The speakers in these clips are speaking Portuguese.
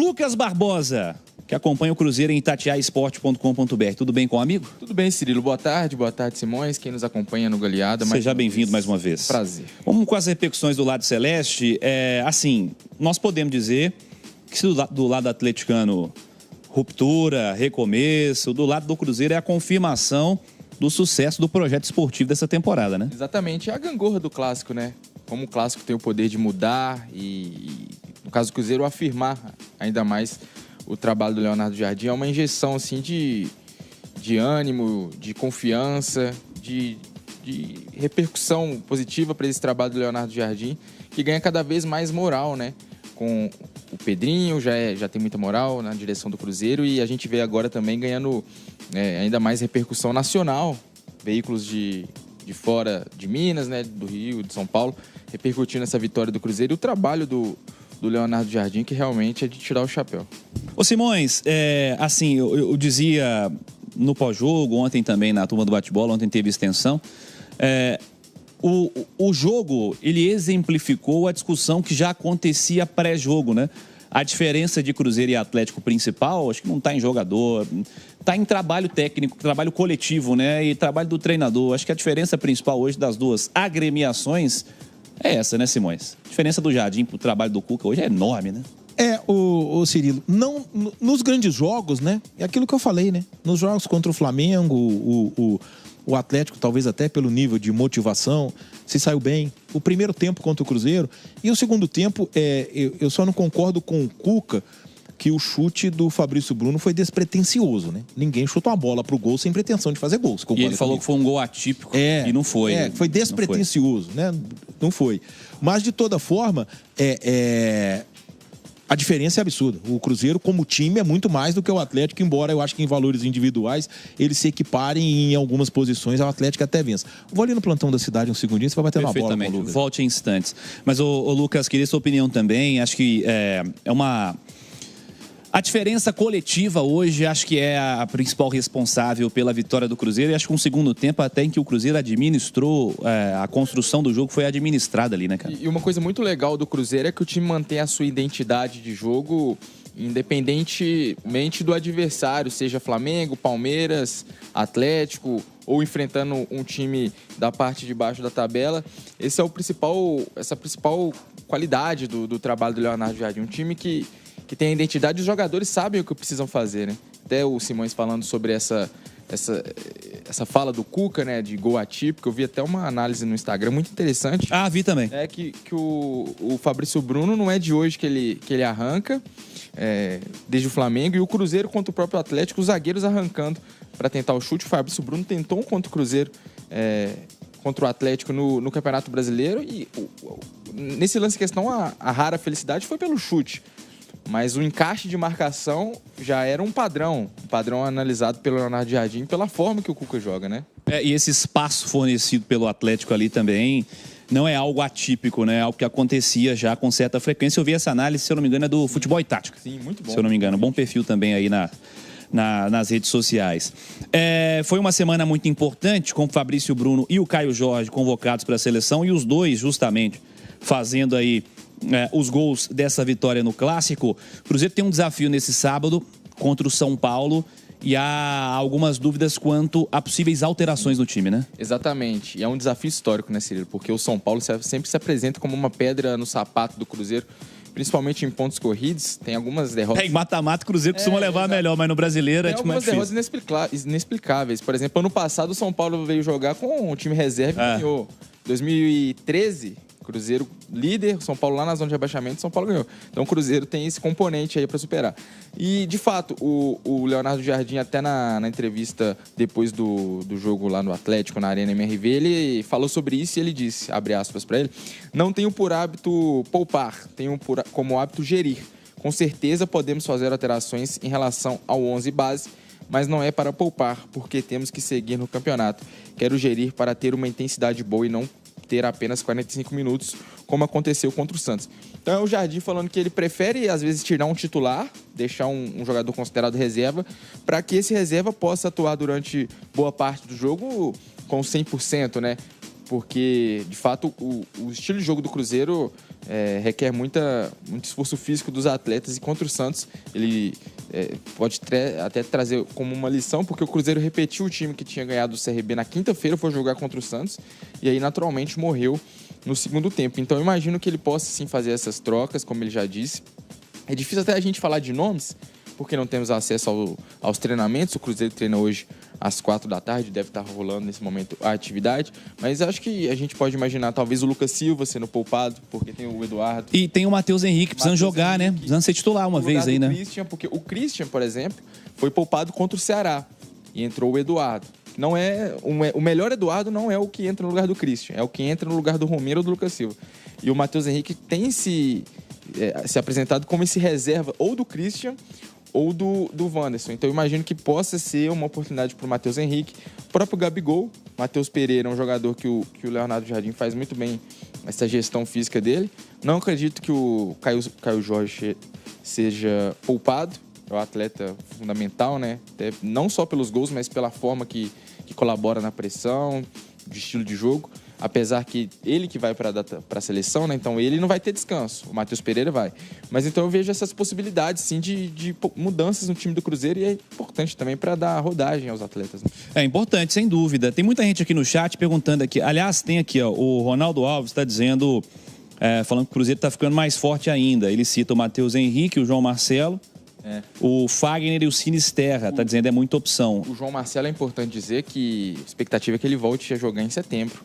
Lucas Barbosa, que acompanha o Cruzeiro em itatiaesporte.com.br. Tudo bem com o amigo? Tudo bem, Cirilo. Boa tarde, Simões. Quem nos acompanha no Galeada. Seja bem-vindo mais uma vez. Prazer. Vamos com as repercussões do lado celeste. Assim, nós podemos dizer que se do lado atleticano, ruptura, recomeço, do lado do Cruzeiro é a confirmação do sucesso do projeto esportivo dessa temporada, né? Exatamente. É a gangorra do clássico, né? Como o clássico tem o poder de mudar e no caso do Cruzeiro, afirmar ainda mais o trabalho do Leonardo Jardim. É uma injeção, assim, de ânimo, de confiança, de repercussão positiva para esse trabalho do Leonardo Jardim, que ganha cada vez mais moral, né? Com o Pedrinho, já tem muita moral na direção do Cruzeiro, e a gente vê agora também ganhando ainda mais repercussão nacional. Veículos de fora de Minas, né, do Rio, de São Paulo, repercutindo essa vitória do Cruzeiro e o trabalho do Leonardo Jardim, que realmente é de tirar o chapéu. Ô Simões, assim, eu dizia no pós-jogo, ontem também na turma do bate-bola, ontem teve extensão, o jogo, ele exemplificou a discussão que já acontecia pré-jogo, né? A diferença de Cruzeiro e Atlético principal, acho que não está em jogador, está em trabalho técnico, trabalho coletivo, né? E trabalho do treinador. Acho que a diferença principal hoje das duas agremiações é essa, né, Simões? A diferença do Jardim para o trabalho do Cuca hoje é enorme, né? O Cirilo, não, nos grandes jogos, né? É aquilo que eu falei, né? Nos jogos contra o Flamengo, o Atlético, talvez até pelo nível de motivação, se saiu bem. O primeiro tempo contra o Cruzeiro. E o segundo tempo, eu só não concordo com o Cuca que o chute do Fabrício Bruno foi despretensioso, né? Ninguém chutou a bola pro gol sem pretensão de fazer gols. E ele falou que foi um gol atípico e não foi. Foi despretensioso, né? Não foi. Mas, de toda forma, a diferença é absurda. O Cruzeiro, como time, é muito mais do que o Atlético, embora eu acho que em valores individuais eles se equiparem em algumas posições ao Atlético até vença. Vou ali no plantão da cidade um segundinho, você vai bater uma bola com o Lucas. Volte em instantes. Mas, ô Lucas, queria sua opinião também. Acho que é uma... A diferença coletiva hoje, acho que é a principal responsável pela vitória do Cruzeiro. E acho que um segundo tempo até em que o Cruzeiro administrou, a construção do jogo foi administrada ali, né, cara? E uma coisa muito legal do Cruzeiro é que o time mantém a sua identidade de jogo independentemente do adversário, seja Flamengo, Palmeiras, Atlético ou enfrentando um time da parte de baixo da tabela. Essa é a principal qualidade do trabalho do Leonardo Jardim. Um time que tem a identidade, os jogadores sabem o que precisam fazer, né? Até o Simões falando sobre essa fala do Cuca, né, de gol atípico. Eu vi até uma análise no Instagram muito interessante. Vi também. É que o Fabrício Bruno não é de hoje que ele arranca, desde o Flamengo, e o Cruzeiro contra o próprio Atlético, os zagueiros arrancando para tentar o chute. O Fabrício Bruno tentou um contra o Cruzeiro, contra o Atlético no Campeonato Brasileiro, e nesse lance em questão, a rara felicidade foi pelo chute. Mas o encaixe de marcação já era um padrão analisado pelo Leonardo Jardim pela forma que o Cuca joga, né? E esse espaço fornecido pelo Atlético ali também não é algo atípico, né? É algo que acontecia já com certa frequência. Eu vi essa análise, se eu não me engano, é do Futebol e Tática. Sim, muito bom. Se eu não me engano, bom perfil também aí nas redes sociais. Foi uma semana muito importante com o Fabrício Bruno e o Caio Jorge convocados para a seleção, e os dois justamente fazendo aí os gols dessa vitória no Clássico. O Cruzeiro tem um desafio nesse sábado contra o São Paulo, e há algumas dúvidas quanto a possíveis alterações no time, né? Exatamente. E é um desafio histórico, né, Cirilo? Porque o São Paulo sempre se apresenta como uma pedra no sapato do Cruzeiro, principalmente em pontos corridos. Tem algumas derrotas... Em mata-mata, o Cruzeiro costuma levar melhor, mas no brasileiro é mais difícil. Tem algumas derrotas inexplicáveis. Por exemplo, ano passado o São Paulo veio jogar com o time reserva e ganhou. 2013... Cruzeiro líder, São Paulo lá na zona de rebaixamento, São Paulo ganhou. Então o Cruzeiro tem esse componente aí para superar. E, de fato, o Leonardo Jardim, até na entrevista depois do jogo lá no Atlético, na Arena MRV, ele falou sobre isso e ele disse, abre aspas para ele, não tenho por hábito poupar, tenho como hábito gerir. Com certeza podemos fazer alterações em relação ao 11 base, mas não é para poupar, porque temos que seguir no campeonato. Quero gerir para ter uma intensidade boa e não ter apenas 45 minutos, como aconteceu contra o Santos. Então é o Jardim falando que ele prefere, às vezes, tirar um titular, deixar um jogador considerado reserva, para que esse reserva possa atuar durante boa parte do jogo com 100%, né? Porque, de fato, o estilo de jogo do Cruzeiro requer muito esforço físico dos atletas, e contra o Santos ele pode até trazer como uma lição, porque o Cruzeiro repetiu o time que tinha ganhado o CRB na quinta-feira, foi jogar contra o Santos, e aí naturalmente morreu no segundo tempo. Então eu imagino que ele possa sim fazer essas trocas, como ele já disse. É difícil até a gente falar de nomes, porque não temos acesso aos treinamentos. O Cruzeiro treina hoje às 4h, deve estar rolando nesse momento a atividade, mas acho que a gente pode imaginar talvez o Lucas Silva sendo poupado, porque tem o Eduardo. E tem o Matheus Henrique precisando jogar, né? Precisando ser titular uma vez aí, né? Christian, porque o Christian, por exemplo, foi poupado contra o Ceará e entrou o Eduardo. Não é o melhor Eduardo não é o que entra no lugar do Christian, é o que entra no lugar do Romero ou do Lucas Silva. E o Matheus Henrique tem se apresentado como esse reserva ou do Christian ou do Wanderson. Então eu imagino que possa ser uma oportunidade para o Matheus Henrique. O próprio Gabigol, Matheus Pereira é um jogador que o Leonardo Jardim faz muito bem essa gestão física dele. Não acredito que o Caio Jorge seja poupado. É um atleta fundamental, né? Não só pelos gols, mas pela forma que colabora na pressão, de estilo de jogo. Apesar que ele que vai para a seleção, né? Então ele não vai ter descanso. O Matheus Pereira vai. Mas então eu vejo essas possibilidades, sim, de mudanças no time do Cruzeiro, e é importante também para dar rodagem aos atletas. Né? É importante, sem dúvida. Tem muita gente aqui no chat perguntando aqui. Aliás, tem aqui, ó, o Ronaldo Alves está dizendo, falando que o Cruzeiro está ficando mais forte ainda. Ele cita o Matheus Henrique, o João Marcelo, o Fagner e o Sinisterra. Está dizendo é muita opção. O João Marcelo é importante dizer que a expectativa é que ele volte a jogar em setembro.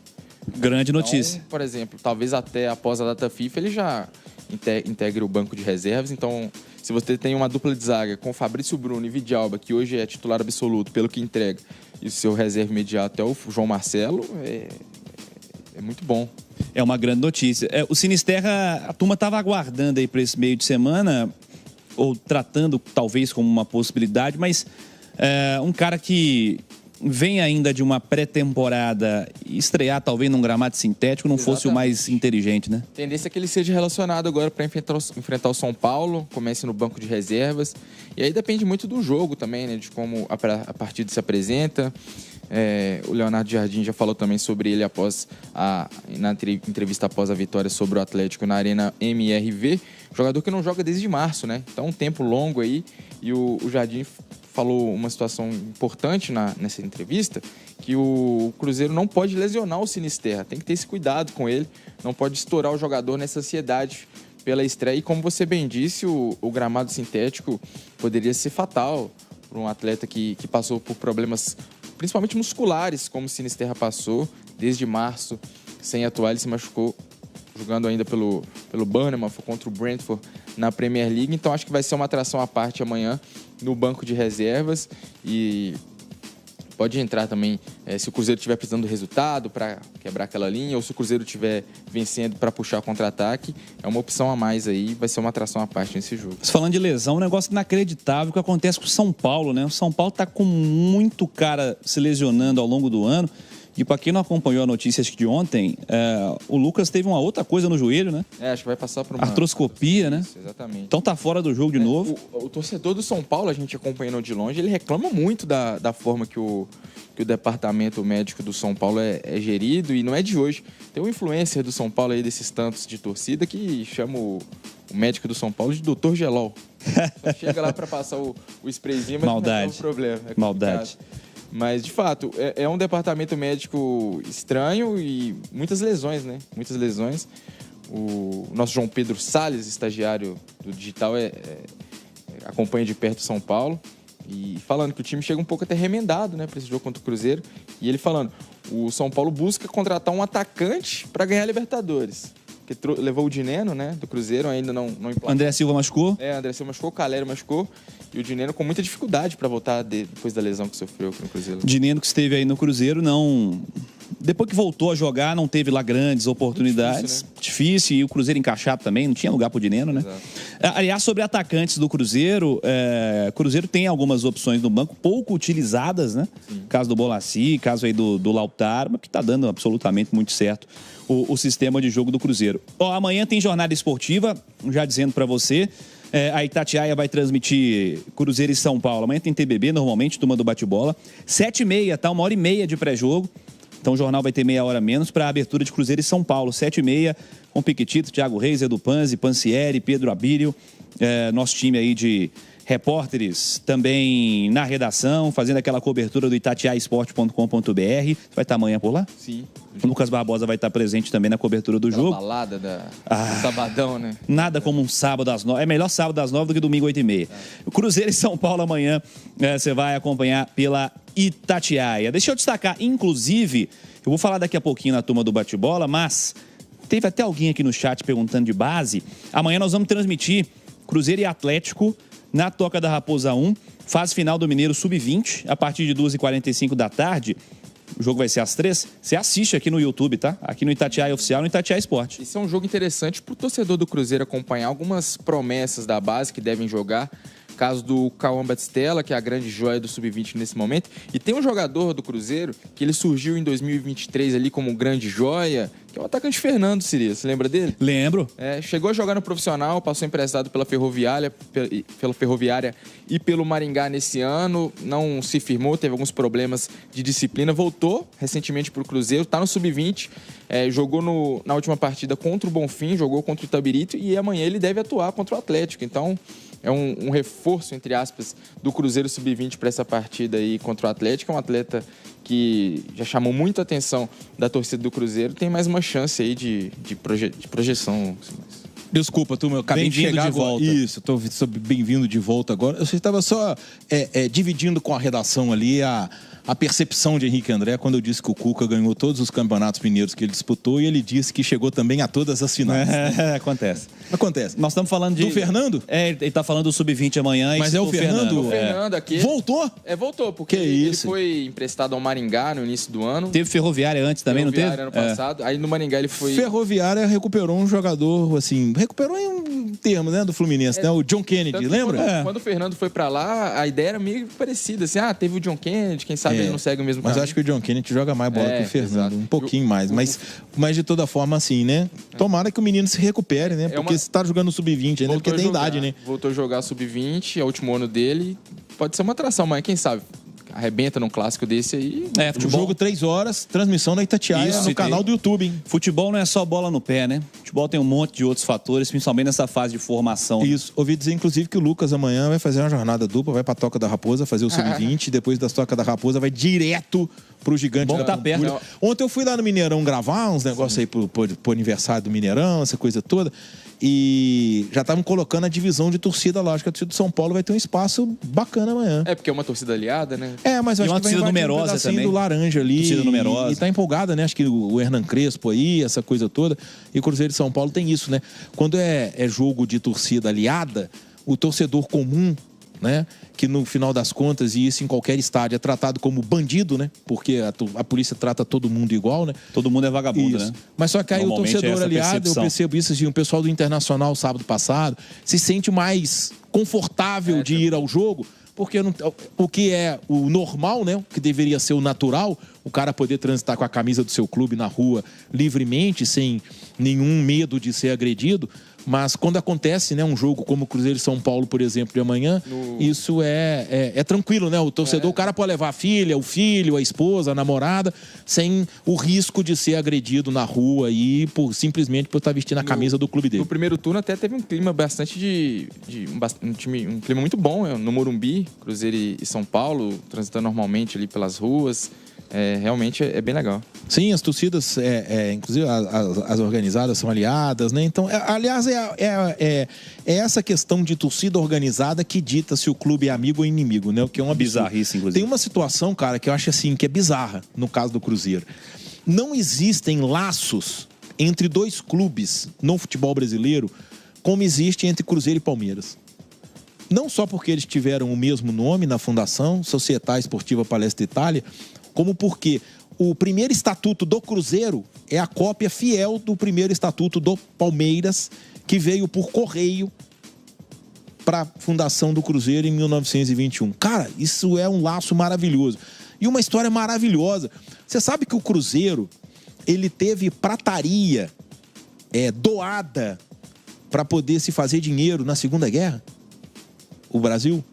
Grande notícia. Então, por exemplo, talvez até após a data FIFA ele já integre o banco de reservas. Então, se você tem uma dupla de zaga com Fabrício Bruno e Vidalba, que hoje é titular absoluto pelo que entrega, e o seu reserva imediato é o João Marcelo, é muito bom. É uma grande notícia. O Sinisterra, a turma estava aguardando aí para esse meio de semana, ou tratando talvez como uma possibilidade, mas um cara que vem ainda de uma pré-temporada, estrear talvez num gramado sintético não fosse o mais inteligente, né? A tendência é que ele seja relacionado agora para enfrentar o São Paulo, comece no banco de reservas. E aí depende muito do jogo também, né? De como a partida se apresenta. O Leonardo Jardim já falou também sobre ele na entrevista após a vitória sobre o Atlético na Arena MRV. Jogador que não joga desde março, né? Então um tempo longo aí. E o Jardim falou uma situação importante nessa entrevista, que o Cruzeiro não pode lesionar o Sinisterra, tem que ter esse cuidado com ele, não pode estourar o jogador nessa ansiedade pela estreia. E como você bem disse, o gramado sintético poderia ser fatal para um atleta que passou por problemas, principalmente musculares, como o Sinisterra passou, desde março, sem atuar. Ele se machucou jogando ainda pelo Burnham, foi contra o Brentford na Premier League. Então acho que vai ser uma atração à parte amanhã no banco de reservas, e pode entrar também se o Cruzeiro estiver precisando do resultado para quebrar aquela linha, ou se o Cruzeiro estiver vencendo para puxar o contra-ataque. É uma opção a mais aí, vai ser uma atração à parte nesse jogo. Falando de lesão, um negócio inacreditável que acontece com o São Paulo, né? O São Paulo tá com muito cara se lesionando ao longo do ano. E para quem não acompanhou a notícia de ontem, o Lucas teve uma outra coisa no joelho, né? Acho que vai passar por uma artroscopia, né? Isso, exatamente. Então tá fora do jogo de novo. O torcedor do São Paulo, a gente acompanhando de longe, ele reclama muito da forma que o departamento médico do São Paulo é gerido, e não é de hoje. Tem um influencer do São Paulo aí, desses tantos de torcida, que chama o médico do São Paulo de Dr. Gelol. Então, chega lá para passar o sprayzinho, mas maldade. Não é um problema. Maldade. Mas, de fato, é um departamento médico estranho e muitas lesões, né? Muitas lesões. O nosso João Pedro Salles, estagiário do Digital, acompanha de perto o São Paulo. E falando que o time chega um pouco até remendado, né, para esse jogo contra o Cruzeiro. E ele falando, o São Paulo busca contratar um atacante para ganhar a Libertadores. Porque levou o Dineno, né, do Cruzeiro, ainda não implantou. André Silva machucou? André Silva machucou, o Calério machucou. E o Dineno com muita dificuldade para voltar depois da lesão que sofreu no Cruzeiro. Dineno, que esteve aí no Cruzeiro, não... Depois que voltou a jogar, não teve lá grandes oportunidades. Difícil, e o Cruzeiro encaixado também, não tinha lugar pro Dineno, né? Exato. Aliás, sobre atacantes do Cruzeiro, o Cruzeiro tem algumas opções no banco, pouco utilizadas, né? Sim. Caso do Bolassi, caso aí do Lautaro, mas que tá dando absolutamente muito certo o sistema de jogo do Cruzeiro. Amanhã tem jornada esportiva, já dizendo para você. A Itatiaia vai transmitir Cruzeiro e São Paulo. Amanhã tem TBB, normalmente, turma do bate-bola. 7h30, tá? 1h30 de pré-jogo. Então o jornal vai ter meia hora menos para a abertura de Cruzeiro e São Paulo, 7h30, com Piquetito, Thiago Reis, Edu Panzi, Pancieri, Pedro Abílio, nosso time aí de repórteres também na redação, fazendo aquela cobertura do itatiaesporte.com.br. Vai estar amanhã por lá? Sim. O Lucas Barbosa vai estar presente também na cobertura do jogo. Balada do sabadão, né? Nada como um sábado às 9. É melhor sábado às 9 do que domingo 8h30. O Cruzeiro e São Paulo amanhã você vai acompanhar pela Itatiaia. Deixa eu destacar, inclusive, eu vou falar daqui a pouquinho na turma do bate-bola, mas teve até alguém aqui no chat perguntando de base. Amanhã nós vamos transmitir Cruzeiro e Atlético na Toca da Raposa 1, fase final do Mineiro Sub-20, a partir de 2h45 da tarde. O jogo vai ser às 3h. Você assiste aqui no YouTube, tá? Aqui no Itatiaia Oficial, no Itatiaia Esporte. Isso é um jogo interessante pro torcedor do Cruzeiro acompanhar algumas promessas da base que devem jogar. Caso do Cauã Batistella, que é a grande joia do Sub-20 nesse momento. E tem um jogador do Cruzeiro que ele surgiu em 2023 ali como grande joia, que é o atacante Fernando Siria. Você lembra dele? Lembro. Chegou a jogar no profissional, passou emprestado pela Ferroviária e pelo Maringá nesse ano. Não se firmou, teve alguns problemas de disciplina. Voltou recentemente para o Cruzeiro, está no Sub-20. Jogou na última partida contra o Bonfim, jogou contra o Itabirito e amanhã ele deve atuar contra o Atlético. Então, é um reforço, entre aspas, do Cruzeiro Sub-20 para essa partida aí contra o Atlético. É um atleta que já chamou muito a atenção da torcida do Cruzeiro. Tem mais uma chance aí de projeção. Desculpa, turma, eu acabei de chegar de volta. Isso, estou bem-vindo de volta agora. Eu estava só dividindo com a redação ali a percepção de Henrique André quando eu disse que o Cuca ganhou todos os campeonatos mineiros que ele disputou e ele disse que chegou também a todas as finais. Acontece. Nós estamos falando do Fernando? Ele está falando do Sub-20 amanhã. Mas é o Fernando? O Fernando aqui. Voltou? Voltou, porque ele foi emprestado ao Maringá no início do ano. Teve Ferroviária antes também, não teve? Ano passado. Aí no Maringá ele foi... Ferroviária recuperou um jogador, assim, recuperou em um termo, né, do Fluminense, né? O John Kennedy, lembra? Quando o Fernando foi pra lá, a ideia era meio parecida, assim, teve o John Kennedy, quem sabe ele não segue o mesmo caminho. Mas acho que o John Kennedy joga mais bola que o Fernando, exato. Um pouquinho mais, mas de toda forma, assim, né? Tomara que o menino se recupere, né? Porque você tá jogando Sub-20 ainda, porque tem idade, né? Voltou a jogar Sub-20, é o último ano dele, pode ser uma atração, mas quem sabe... Arrebenta num clássico desse aí. Futebol. Jogo 3 horas, transmissão da Itatiaia no canal do YouTube, hein? Futebol não é só bola no pé, né? Futebol tem um monte de outros fatores, principalmente nessa fase de formação. Isso. Ouvi dizer, inclusive, que o Lucas amanhã vai fazer uma jornada dupla, vai pra Toca da Raposa, fazer o Sub-20, depois da Toca da Raposa vai direto pro Gigante. Bom, tá perto. Ontem eu fui lá no Mineirão gravar uns negócios aí pro aniversário do Mineirão, essa coisa toda. E já estavam colocando a divisão de torcida lá. Acho que a torcida do São Paulo vai ter um espaço bacana amanhã. Porque é uma torcida aliada, né? Mas eu acho uma que vai torcida numerosa um também. Do laranja ali. Torcida numerosa. E tá empolgada, né? Acho que o Hernan Crespo aí, essa coisa toda. E o Cruzeiro de São Paulo tem isso, né? Quando é jogo de torcida aliada, o torcedor comum, né? Que no final das contas, e isso em qualquer estádio, é tratado como bandido, né? Porque a polícia trata todo mundo igual, né? Todo mundo é vagabundo, isso. Né? Mas só que aí o torcedor aliado, eu percebo isso, assim, o pessoal do Internacional sábado passado se sente mais confortável de ir ao jogo, porque o que é o normal, né? O que deveria ser o natural, o cara poder transitar com a camisa do seu clube na rua livremente, sem nenhum medo de ser agredido. Mas quando acontece, né, um jogo como o Cruzeiro e São Paulo, por exemplo, de amanhã, isso é tranquilo, né? O torcedor, o cara pode levar a filha, o filho, a esposa, a namorada, sem o risco de ser agredido na rua aí, simplesmente por estar vestindo a camisa do clube dele. No primeiro turno até teve um clima bastante um clima muito bom, no Morumbi, Cruzeiro e São Paulo, transitando normalmente ali pelas ruas. Realmente é bem legal. Sim, as torcidas, inclusive as organizadas são aliadas, né? Então, aliás, é essa questão de torcida organizada que dita se o clube é amigo ou inimigo, né? O que é uma bizarrice, inclusive. Tem uma situação, cara, que eu acho assim, que é bizarra no caso do Cruzeiro. Não existem laços entre dois clubes no futebol brasileiro como existe entre Cruzeiro e Palmeiras. Não só porque eles tiveram o mesmo nome na fundação, Società Esportiva Palestra Itália, como porque o primeiro estatuto do Cruzeiro é a cópia fiel do primeiro estatuto do Palmeiras, que veio por correio para a fundação do Cruzeiro em 1921. Cara, isso é um laço maravilhoso. E uma história maravilhosa. Você sabe que o Cruzeiro, ele teve prataria doada para poder se fazer dinheiro na Segunda Guerra? O Brasil?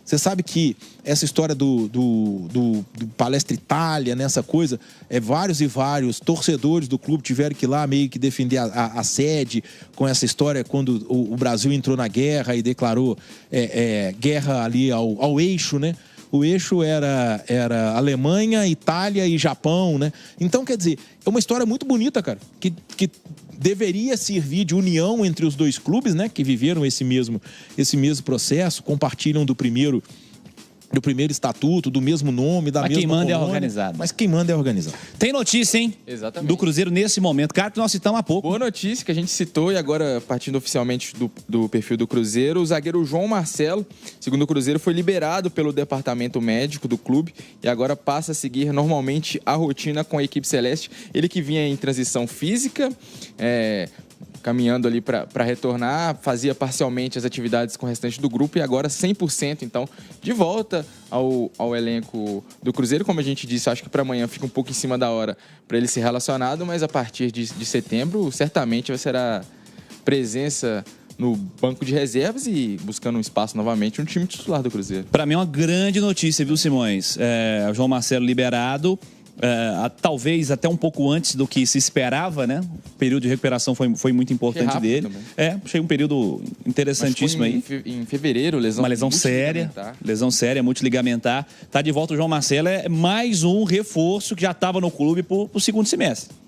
Você sabe que essa história do Palestra Itália, nessa coisa, vários e vários torcedores do clube tiveram que ir lá meio que defender a sede com essa história quando o Brasil entrou na guerra e declarou guerra ali ao eixo, né? O eixo era Alemanha, Itália e Japão, né? Então, quer dizer, é uma história muito bonita, cara, que deveria servir de união entre os dois clubes, né? Que viveram esse mesmo processo, compartilham do primeiro estatuto, do mesmo nome, da mesma colônia. Mas quem manda é organizado. Mas quem manda é organizado. Tem notícia, hein? Exatamente. Do Cruzeiro nesse momento. Cara, que nós citamos há pouco. Boa notícia que a gente citou e agora, partindo oficialmente do perfil do Cruzeiro, o zagueiro João Marcelo, segundo o Cruzeiro, foi liberado pelo departamento médico do clube e agora passa a seguir normalmente a rotina com a equipe celeste. Ele que vinha em transição física, caminhando ali para retornar, fazia parcialmente as atividades com o restante do grupo e agora 100%, então, de volta ao elenco do Cruzeiro. Como a gente disse, acho que para amanhã fica um pouco em cima da hora para ele ser relacionado, mas a partir de setembro, certamente será presença no banco de reservas e buscando um espaço novamente no time titular do Cruzeiro. Para mim é uma grande notícia, viu, Simões? O João Marcelo liberado. Talvez até um pouco antes do que se esperava, né? O período de recuperação foi muito importante dele. Também. Achei um período interessantíssimo aí. Em fevereiro, uma lesão séria, multiligamentar. Tá de volta o João Marcelo, é mais um reforço que já estava no clube pro segundo semestre.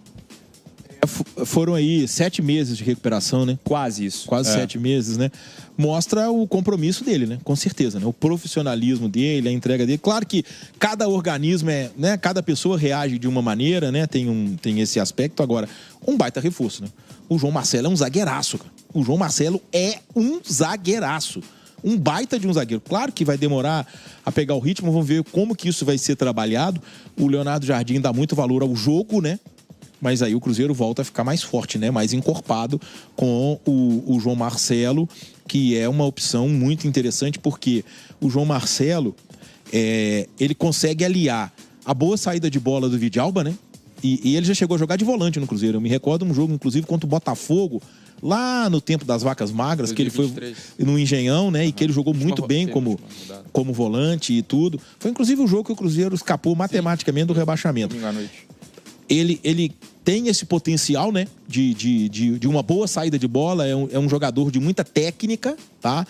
Foram aí 7 meses de recuperação, né? Quase isso. Quase 7 meses, né? Mostra o compromisso dele, né? Com certeza, né? O profissionalismo dele, a entrega dele. Claro que cada organismo né? Cada pessoa reage de uma maneira, né? Tem esse aspecto. Agora, um baita reforço, né? O João Marcelo é um zagueiraço, cara. O João Marcelo é um zagueiraço. Um baita de um zagueiro. Claro que vai demorar a pegar o ritmo. Vamos ver como que isso vai ser trabalhado. O Leonardo Jardim dá muito valor ao jogo, né? Mas aí o Cruzeiro volta a ficar mais forte, né? Mais encorpado com o João Marcelo, que é uma opção muito interessante, porque o João Marcelo, ele consegue aliar a boa saída de bola do Vidalba, né? E ele já chegou a jogar de volante no Cruzeiro. Eu me recordo um jogo, inclusive, contra o Botafogo, lá no tempo das vacas magras, 2023. Que ele foi no Engenhão, né? E que ele jogou muito bem como volante e tudo. Foi, inclusive, o jogo que o Cruzeiro escapou matematicamente do rebaixamento. Domingo à noite. Ele tem esse potencial, né, de uma boa saída de bola, é um jogador de muita técnica, tá?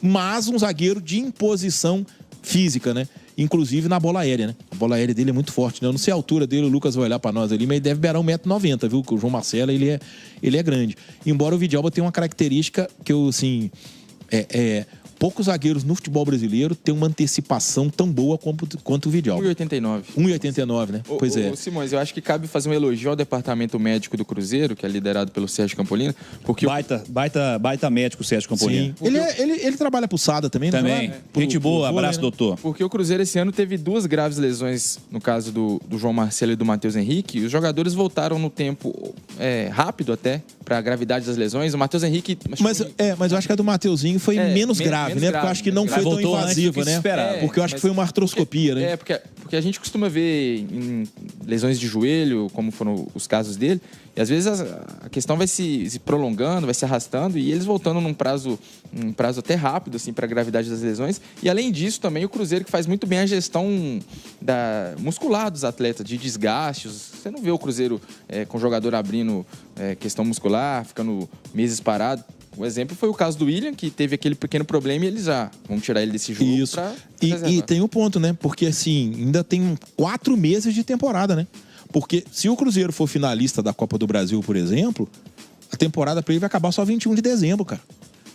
Mas um zagueiro de imposição física, né? Inclusive na bola aérea, né? A bola aérea dele é muito forte, né? Eu não sei a altura dele, o Lucas vai olhar pra nós ali, mas ele deve beirar 1,90 m, viu? Que o João Marcelo, ele é grande. Embora o Vidalba tenha uma característica que eu, assim... poucos zagueiros no futebol brasileiro têm uma antecipação tão boa quanto o Vidalba. 1,89. 1,89, né? Pois é. Simões, eu acho que cabe fazer um elogio ao departamento médico do Cruzeiro, que é liderado pelo Sérgio Campolino, porque... Baita médico o Sérgio Campolino. Sim. Ele trabalha pro Sada também, também. Né? Gente boa, abraço, né? doutor. Porque o Cruzeiro esse ano teve 2 graves lesões, no caso do João Marcelo e do Matheus Henrique, e os jogadores voltaram no tempo rápido até, para a gravidade das lesões. O Matheus Henrique... Mas eu acho que a do Mateuzinho foi menos grave, né? Porque eu acho que não foi tão invasiva, né? Porque eu acho que foi uma artroscopia, né? Porque a gente costuma ver em lesões de joelho, como foram os casos dele, e às vezes a questão vai se prolongando, vai se arrastando, e eles voltando num prazo até rápido, assim, para a gravidade das lesões. E além disso, também o Cruzeiro que faz muito bem a gestão muscular dos atletas, de desgastes. Você não vê o Cruzeiro com o jogador abrindo questão muscular, ficando meses parado. O exemplo foi o caso do William, que teve aquele pequeno problema e eles já vão tirar ele desse jogo. Isso. E tem um ponto, né? Porque, assim, ainda tem 4 meses de temporada, né? Porque se o Cruzeiro for finalista da Copa do Brasil, por exemplo, a temporada para ele vai acabar só 21 de dezembro, cara.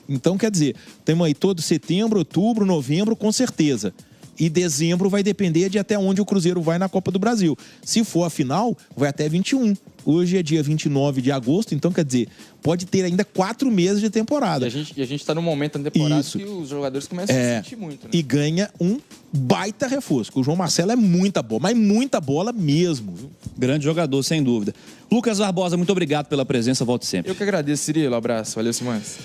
Então, quer dizer, temos aí todo setembro, outubro, novembro, com certeza. E dezembro vai depender de até onde o Cruzeiro vai na Copa do Brasil. Se for a final, vai até 21. Hoje é dia 29 de agosto, então quer dizer, pode ter ainda 4 meses de temporada. E a gente tá num momento da temporada que os jogadores começam a sentir muito, né? E ganha um baita reforço. O João Marcelo é muita bola, mas muita bola mesmo. Viu? Grande jogador, sem dúvida. Lucas Barbosa, muito obrigado pela presença, volte sempre. Eu que agradeço, Cirilo. Abraço. Valeu, Simões.